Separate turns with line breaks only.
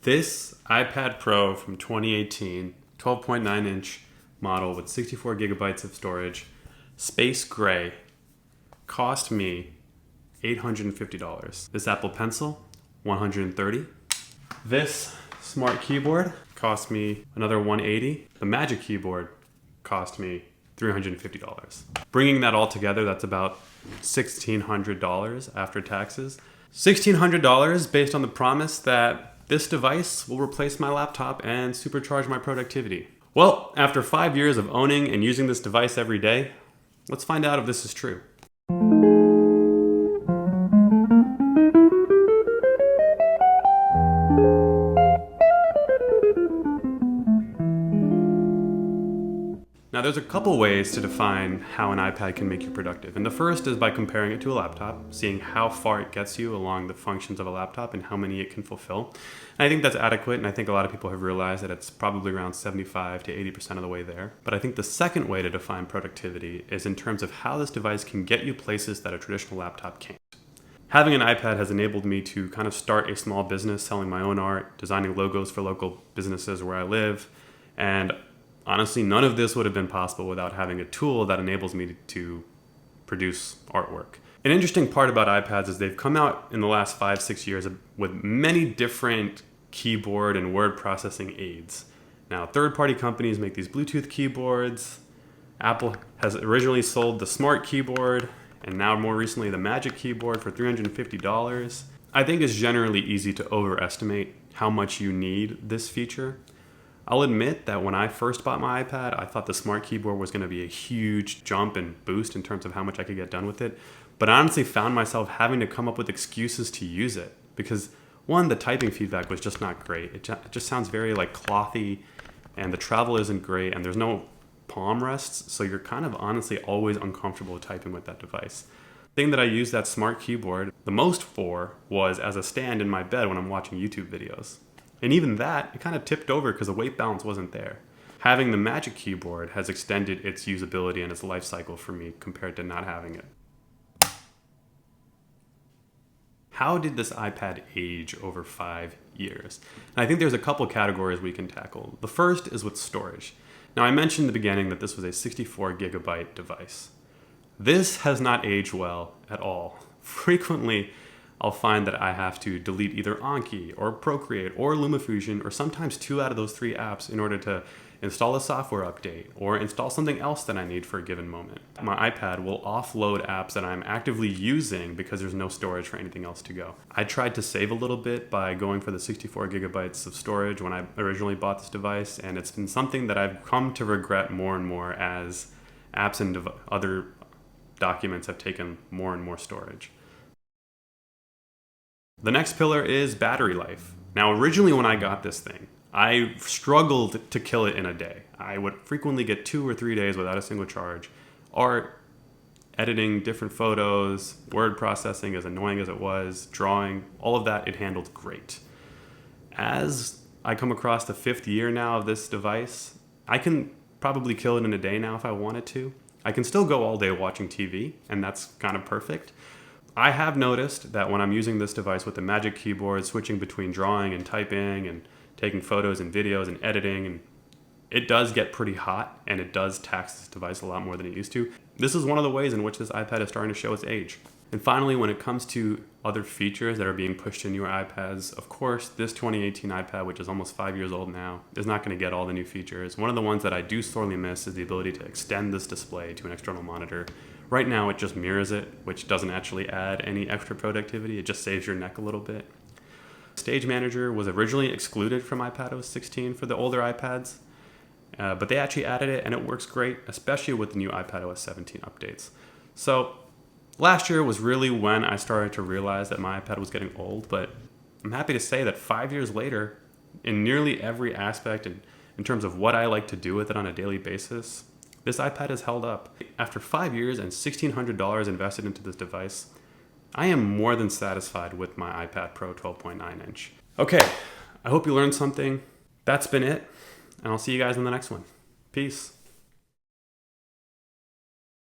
This iPad Pro from 2018, 12.9 inch model with 64 gigabytes of storage, space gray, cost me $850. This Apple Pencil, $130. This smart keyboard cost me another $180. The Magic Keyboard cost me $350. Bringing that all together, that's about $1,600 after taxes. $1,600 based on the promise that this device will replace my laptop and supercharge my productivity. Well, after 5 years of owning and using this device every day, let's find out if this is true. Now, there's a couple ways to define how an iPad can make you productive. And the first is by comparing it to a laptop, seeing how far it gets you along the functions of a laptop and how many it can fulfill. And I think that's adequate, and I think a lot of people have realized that it's probably around 75 to 80% of the way there. But I think the second way to define productivity is in terms of how this device can get you places that a traditional laptop can't. Having an iPad has enabled me to kind of start a small business selling my own art, designing logos for local businesses where I live, and honestly, none of this would have been possible without having a tool that enables me to produce artwork. An interesting part about iPads is they've come out in the last 5-6 years with many different keyboard and word processing aids. Now, third-party companies make these Bluetooth keyboards. Apple has originally sold the Smart Keyboard, and now more recently the Magic Keyboard for $350. I think it's generally easy to overestimate how much you need this feature. I'll admit that when I first bought my iPad, I thought the Smart Keyboard was going to be a huge jump and boost in terms of how much I could get done with it. But I honestly found myself having to come up with excuses to use it because, one, the typing feedback was just not great. It just sounds very like clothy, and the travel isn't great, and there's no palm rests, so you're kind of honestly always uncomfortable typing with that device. The thing that I used that Smart Keyboard the most for was as a stand in my bed when I'm watching YouTube videos. And even that, it kind of tipped over because the weight balance wasn't there. Having the Magic Keyboard has extended its usability and its life cycle for me compared to not having it. How did this iPad age over 5 years? And I think there's a couple categories we can tackle. The first is with storage. Now, I mentioned in the beginning that this was a 64 gigabyte device. This has not aged well at all. Frequently, I'll find that I have to delete either Acri or Procreate or Lumafusion or sometimes 2 out of those 3 apps in order to install a software update or install something else that I need for a given moment. My iPad will offload apps that I'm actively using because there's no storage for anything else to go. I tried to save a little bit by going for the 64 gigabytes of storage when I originally bought this device, and it's been something that I've come to regret more and more as apps and other documents have taken more and more storage. The next pillar is battery life. Now, originally when I got this thing, I struggled to kill it in a day. I would frequently get 2 or 3 days without a single charge. Art, editing different photos, word processing, as annoying as it was, drawing, all of that, it handled great. As I come across the 5th year now of this device, I can probably kill it in a day now if I wanted to. I can still go all day watching TV, and that's kind of perfect. I have noticed that when I'm using this device with the Magic Keyboard, switching between drawing and typing and taking photos and videos and editing, and it does get pretty hot and it does tax this device a lot more than it used to. This is one of the ways in which this iPad is starting to show its age. And finally, when it comes to other features that are being pushed in newer iPads, of course, this 2018 iPad, which is almost 5 years old now, is not going to get all the new features. One of the ones that I do sorely miss is the ability to extend this display to an external monitor. Right now, it just mirrors it, which doesn't actually add any extra productivity. It just saves your neck a little bit. Stage Manager was originally excluded from iPadOS 16 for the older iPads, but they actually added it, and it works great, especially with the new iPadOS 17 updates. So last year was really when I started to realize that my iPad was getting old, but I'm happy to say that 5 years later, in nearly every aspect and in terms of what I like to do with it on a daily basis, this iPad has held up. After 5 years and $1,600 invested into this device, I am more than satisfied with my iPad Pro 12.9 inch. Okay, I hope you learned something. That's been it, and I'll see you guys in the next one. Peace.